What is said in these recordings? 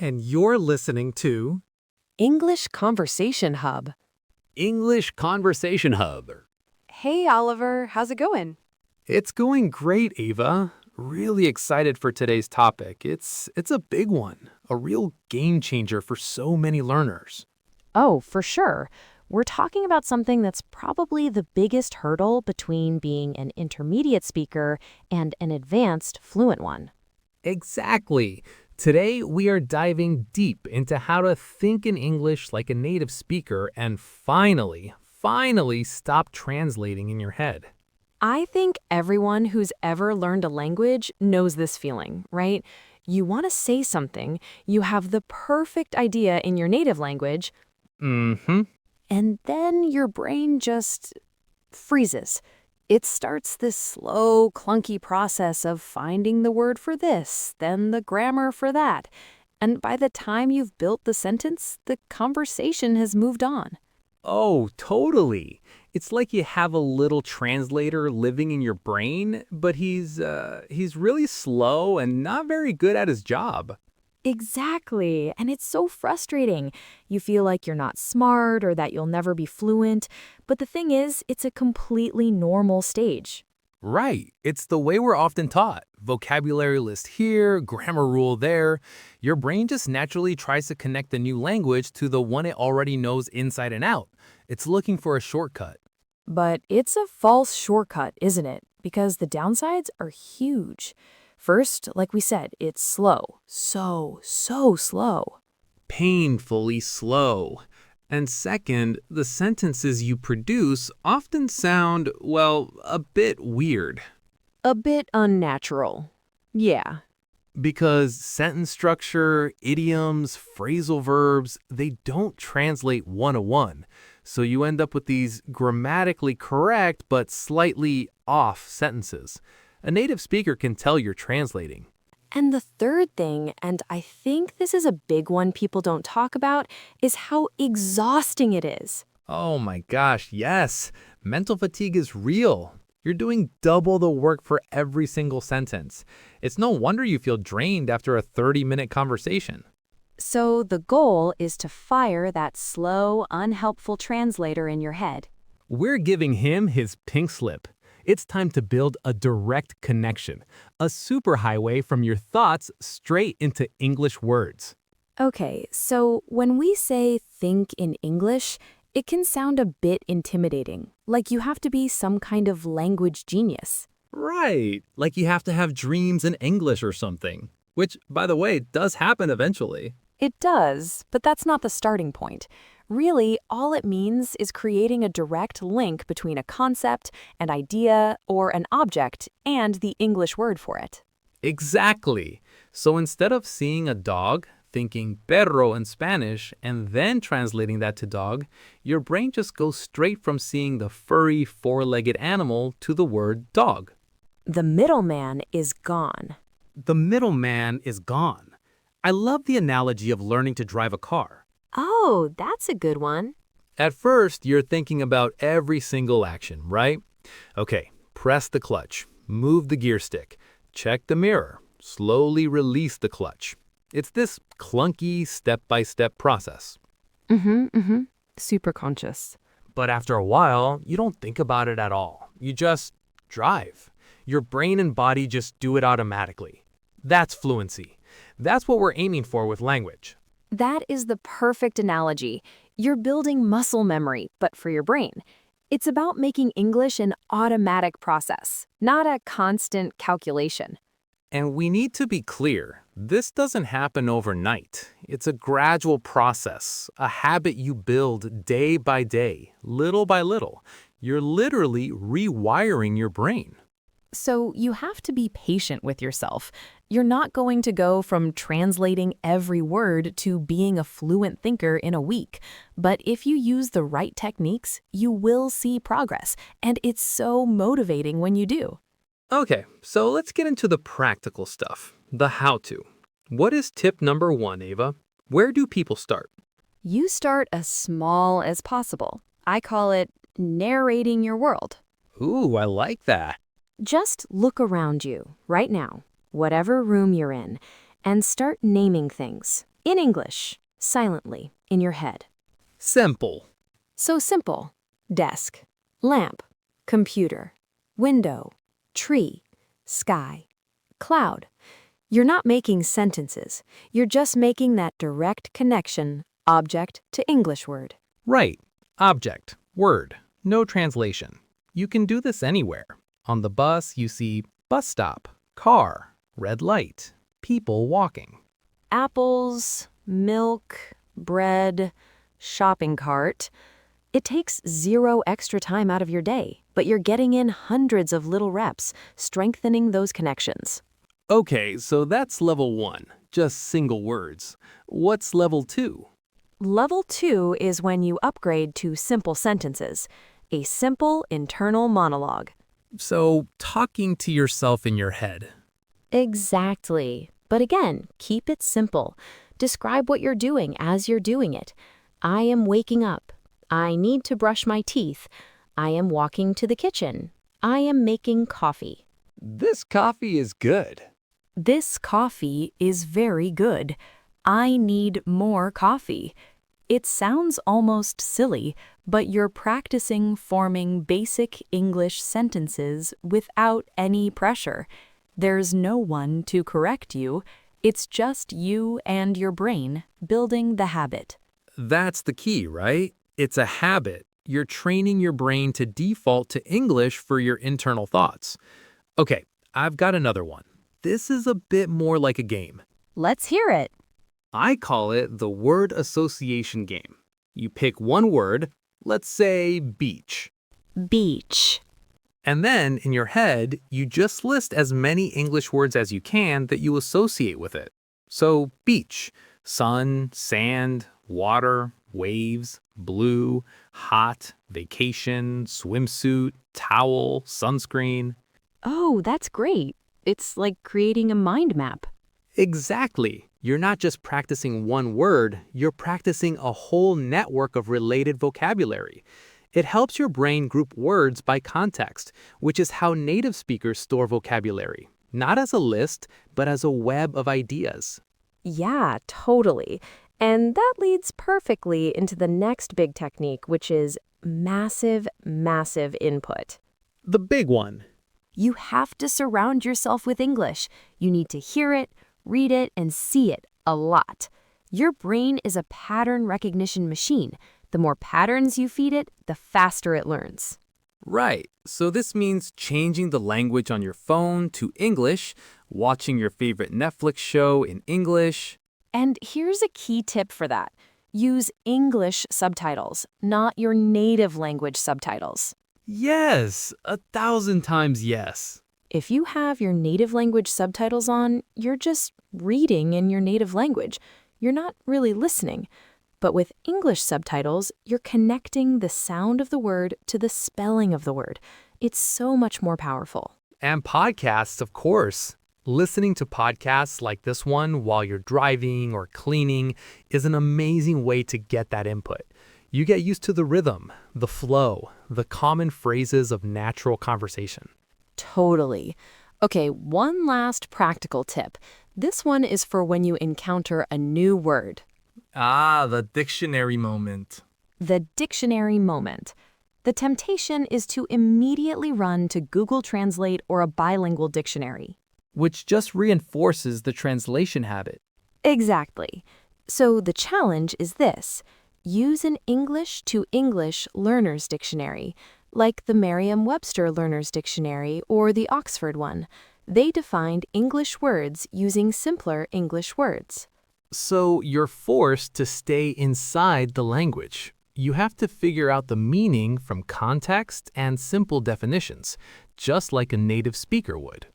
And you're listening to English Conversation Hub. English Conversation Hub. Hey, Oliver, how's it going? It's Going Great, Ava. Really excited for today's topic. It's a big one, a real game changer for so many learners. Oh, for sure. We're talking about something that's probably the biggest hurdle between being an intermediate speaker and an advanced fluent one. Exactly. Today, we are diving deep into how to think in English like a native speaker and finally stop translating in your head. I think everyone who's ever learned a language knows this feeling, right? You want to say something, you have the perfect idea in your native language, Mm-hmm. and then your brain just freezes. It starts this slow, clunky process of finding the word for this, then the grammar for that. And by the time you've built the sentence, the conversation has moved on. Oh, totally. It's like you have a little translator living in your brain, but he's really slow and not very good at his job. Exactly. And it's so frustrating. You feel like you're not smart or that you'll never be fluent. But the thing is, it's a completely normal stage. Right. It's the way we're often taught. Vocabulary list here, grammar rule there. Your brain just naturally tries to connect the new language to the one it already knows inside and out. It's looking for a shortcut. But it's a false shortcut, isn't it? Because the downsides are huge. First, like we said, it's slow. So slow. Painfully slow. And second, the sentences you produce often sound, well, a bit weird. A bit unnatural. Yeah. Because sentence structure, idioms, phrasal verbs, they don't translate one-to-one. So you end up with these grammatically correct but slightly off sentences. A native speaker can tell you're translating. And the third thing, and I think this is a big one people don't talk about, is how exhausting it is. Oh my gosh, yes. Mental fatigue is real. You're doing double the work for every single sentence. It's no wonder you feel drained after a 30-minute conversation. So the goal is to fire that slow, unhelpful translator in your head. We're giving him his pink slip. It's time to build a direct connection, a superhighway from your thoughts straight into English words. Okay, so when we say think in English, it can sound a bit intimidating, like you have to be some kind of language genius. Right, like you have to have dreams in English or something, which, by the way, does happen eventually. It does, but that's not the starting point. Really, all it means is creating a direct link between a concept, an idea, or an object and the English word for it. Exactly. So instead of seeing a dog, thinking perro in Spanish, and then translating that to dog, your brain just goes straight from seeing the furry, four-legged animal to the word dog. The middleman is gone. The middleman is gone. I love the analogy of learning to drive a car. Oh, that's a good one. At first, you're thinking about every single action, right? Okay, press the clutch, move the gear stick, check the mirror, slowly release the clutch. It's this clunky step-by-step process. Super conscious. But after a while, you don't think about it at all. You just drive. Your brain and body just do it automatically. That's fluency. That's what we're aiming for with language. That is the perfect analogy. You're building muscle memory, but for your brain. It's about making English an automatic process, not a constant calculation. And we need to be clear, this doesn't happen overnight. It's a gradual process, a habit you build day by day, little by little. You're literally rewiring your brain. So you have to be patient with yourself. You're not going to go from translating every word to being a fluent thinker in a week. But if you use the right techniques, you will see progress. And it's so motivating when you do. Okay, so let's get into the practical stuff, the how-to. What is tip number 1, Ava? Where do people start? You start as small as possible. I call it narrating your world. Ooh, I like that. Just look around you, right now, whatever room you're in, and start naming things. In English, silently, in your head. Simple. So simple. Desk, lamp, computer, window, tree, sky, cloud. You're not making sentences. You're just making that direct connection, object to English word. Right. Object. Word. No translation. You can do this anywhere. On the bus, you see bus stop, car, red light, people walking. Apples, milk, bread, shopping cart. It takes 0 extra time out of your day, but you're getting in hundreds of little reps, strengthening those connections. Okay, so that's level 1, just single words. What's level 2? Level 2 is when you upgrade to simple sentences, a simple internal monologue. So, talking to yourself in your head. Exactly. But again, keep it simple. Describe what you're doing as you're doing it. I am waking up. I need to brush my teeth. I am walking to the kitchen. I am making coffee. This coffee is good. This coffee is very good. I need more coffee. It sounds almost silly, but you're practicing forming basic English sentences without any pressure. There's no one to correct you. It's just you and your brain building the habit. That's the key, right? It's a habit. You're training your brain to default to English for your internal thoughts. Okay, I've got another one. This is a bit more like a game. Let's hear it. I call it the word association game. You pick one word, let's say beach. Beach. And then, in your head, you just list as many English words as you can that you associate with it. So, beach, sun, sand, water, waves, blue, hot, vacation, swimsuit, towel, sunscreen. Oh, that's great. It's like creating a mind map. Exactly. You're not just practicing one word, you're practicing a whole network of related vocabulary. It helps your brain group words by context, which is how native speakers store vocabulary, not as a list, but as a web of ideas. Yeah, totally. And that leads perfectly into the next big technique, which is massive, massive input. The big one. You have to surround yourself with English. You need to hear it, read it, and see it a lot. Your brain is a pattern recognition machine. The more patterns you feed it, the faster it learns. Right. So this means changing the language on your phone to English, watching your favorite Netflix show in English. And here's a key tip for that. Use English subtitles, not your native language subtitles. Yes, 1,000 times yes. If you have your native language subtitles on, you're just reading in your native language. You're not really listening. But with English subtitles, you're connecting the sound of the word to the spelling of the word. It's so much more powerful. And podcasts, of course. Listening to podcasts like this one while you're driving or cleaning is an amazing way to get that input. You get used to the rhythm, the flow, the common phrases of natural conversation. Totally. Okay, one last practical tip. This one is for when you encounter a new word. Ah, the dictionary moment. The dictionary moment. The temptation is to immediately run to Google Translate or a bilingual dictionary. Which just reinforces the translation habit. Exactly. So the challenge is this. Use an English to English learner's dictionary, like the Merriam-Webster Learner's Dictionary or the Oxford one. They defined English words using simpler English words. So you're forced to stay inside the language. You have to figure out the meaning from context and simple definitions, just like a native speaker would.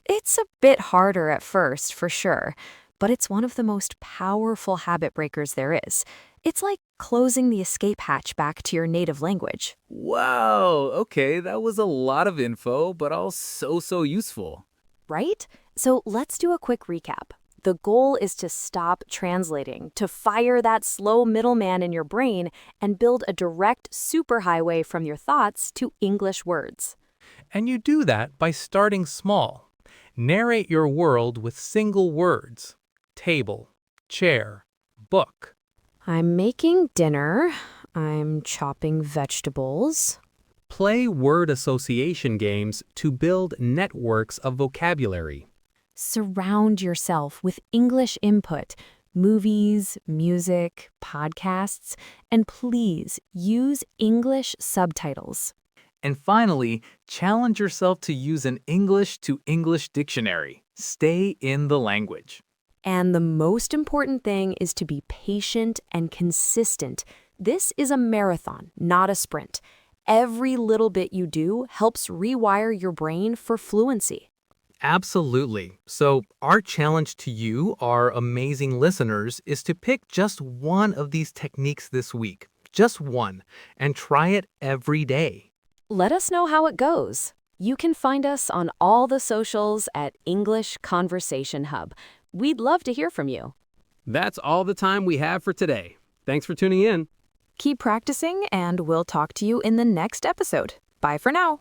It's a bit harder at first, for sure, but it's one of the most powerful habit breakers there is. It's like closing the escape hatch back to your native language. Wow, okay, that was a lot of info, but all so useful. Right? So let's do a quick recap. The goal is to stop translating, to fire that slow middleman in your brain and build a direct superhighway from your thoughts to English words. And you do that by starting small. Narrate your world with single words. Table, chair, book. I'm making dinner. I'm chopping vegetables. Play word association games to build networks of vocabulary. Surround yourself with English input, movies, music, podcasts, and please use English subtitles. And finally, challenge yourself to use an English to English dictionary. Stay in the language. And the most important thing is to be patient and consistent. This is a marathon, not a sprint. Every little bit you do helps rewire your brain for fluency. Absolutely. So our challenge to you, our amazing listeners, is to pick just one of these techniques this week. Just one. And try it every day. Let us know how it goes. You can find us on all the socials at English Conversation Hub. We'd love to hear from you. That's all the time we have for today. Thanks for tuning in. Keep practicing, and we'll talk to you in the next episode. Bye for now.